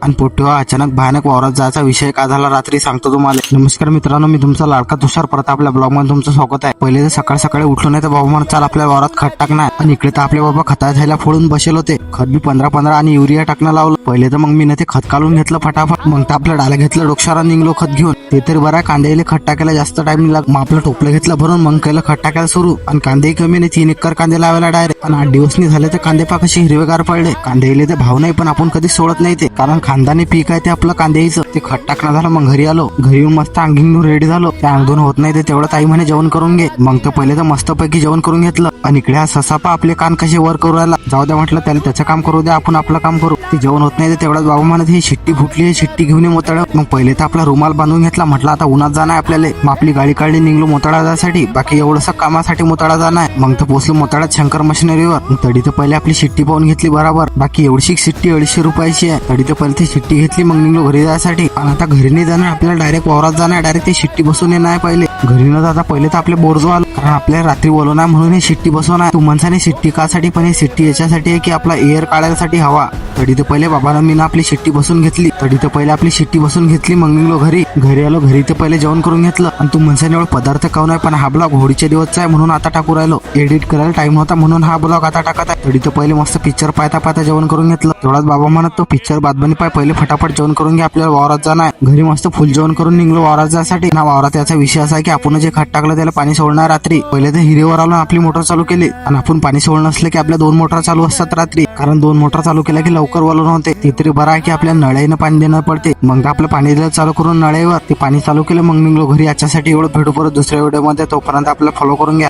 आणि पोट्टेवा अचानक भयानक वावरात जायचा विषय का झाला रात्री सांगतो तुम्हाला. नमस्कार मित्रांनो, मी तुमचा लाडका तुषार परत आपल्या ब्लॉग मध्ये तुमचं स्वागत आहे. पहिले तर सकाळ सकाळी उठलो नाही तर बाबा म्हणत चाल आपल्या वावरात खत टाकणार, आणि इकडे तर आपले बाबा खता झायला फोडून बसेल होते. खत बी 15-15 आणि युरिया टाकणं लावलं. पहिले तर मग मी ना ते खत काढून घेतलं फटाफट. मग तर आपलं डाला घेतलं डोक्षारा निघलो खत घेऊन. ते तरी बरं कांद्याला खत टाकायला जास्त टाइम नाही लागला. मग आपलं टोपलं घेतलं भरून मग केलं खत टाकायला सुरू. आणि कांदे कमी नाही 3 एकर कांदे लावायला डायरेक्ट. आणि 8 दिवस नाही झाले तर कांदे पा कशी हिरवेगार पडले. कांद्याला ते भाव नाही पण आपण कधी सोडत नाही ते, कारण खानदानी पीक आहे ते आपलं कांद्याचं. ते खत टाकणं झालं. मग घरी आलो. घरी येऊन मस्त अंगिंग रेडी झालो. ते अंगधून होत नाही ते तेवढं ताई म्हणे जेवण करून घे. मग तर पहिले तर मस्त पैकी जेवण करून घेतलं. आणि इकडे हा ससापा आपले कान कसे वर करू राहिला. जाऊ द्या म्हटलं त्याला त्याचं काम करू द्या, आपण आपलं काम करू. ते जेवण होत नाही ते तेवढाच बाबा म्हणत ही शिट्टी फुटली, शिट्टी घेऊन मोताळ. मग पहिले तर आपला रुमाल बांधून घेतला. म्हटलं आता उन्हात जाणार आपल्याला. मग आपली गाडी काढली निघलो मोताळा जाण्यासाठी. बाकी एवढंसं कामासाठी मोताळा जाणार. मग तर पोहोचलो मोताळ्यात शंकर मशिनरीवर. तडी तर पहिले आपली शिट्टी पाहून घेतली बरोबर. बाकी एवढी शिट्टी 250 रुपयाची आहे. तडी तर पहिले ती शिट्टी घेतली. मग निघलो घरी जाण्यासाठी. आणि आता घरी नाही जाणार आपल्याला, डायरेक्ट वावरात जाणार. डायरेक्ट ती शिट्टी बसून येणार पहिले. घरी न जाता पहिले तर आपले बोरजो आलो, कारण आपल्याला रात्री बोलवणार म्हणून ही शिट्टी बसवणार. तू म्हणसाने शिट्टी कासाठी, पण ही शिट्टी याच्यासाठी आहे की आपला एअर काढायसाठी हवा. तडी तर पहिले बाबांना मी ना आपली शिट्टी बसून घेतली. तडी तर पहिले आपली शिट्टी बसून घेतली. मग निघलो घरी आलो. घरी तर पहिले जेवण करून घेतलं. आणि तू म्हणसाने एवढं पदार्थ खाऊ नाही, पण हा ब्लॉग होळीच्या दिवसचा आहे म्हणून आता टाकू राहिलो. एडिट करायला टाइम होता म्हणून हा ब्लॉग आता टाकत आहे. तडी तर पहिले मस्त पिक्चर पाहता जेवण करून घेतलं. तेवढाच बाबा म्हणत तो पिक्चर बादबानी पाय पहिले फटाफट जेवण करून घे, आपल्याला वावरात जाणार. घरी मस्त फुल जेवण करून निघलो वावरात जाण्यासाठी. ना वावरात याचा विषय असा आहे की आपण जे खत टाकलं त्याला पाणी सोडणार रात्री. पहिले तर हिरेवर आलो आपली मोटर चालू केली. आणि आपण पाणी सोडणं असलं की आपल्या 2 मोटर चालू असतात रात्री, कारण 2 मोटर चालू केल्या की लवकर वळून होते. ते तरी बरं आहे की आपल्या नळ्यानं पाणी देणं पडते. मग आपलं पाणी द्यायला चालू करून नळ्यावर ते पाणी चालू केलं. मग निघलो घरी. याच्यासाठी एवढं भेटू परत दुसऱ्या व्हिडिओ मध्ये. तोपर्यंत आपल्याला फॉलो करून घ्या.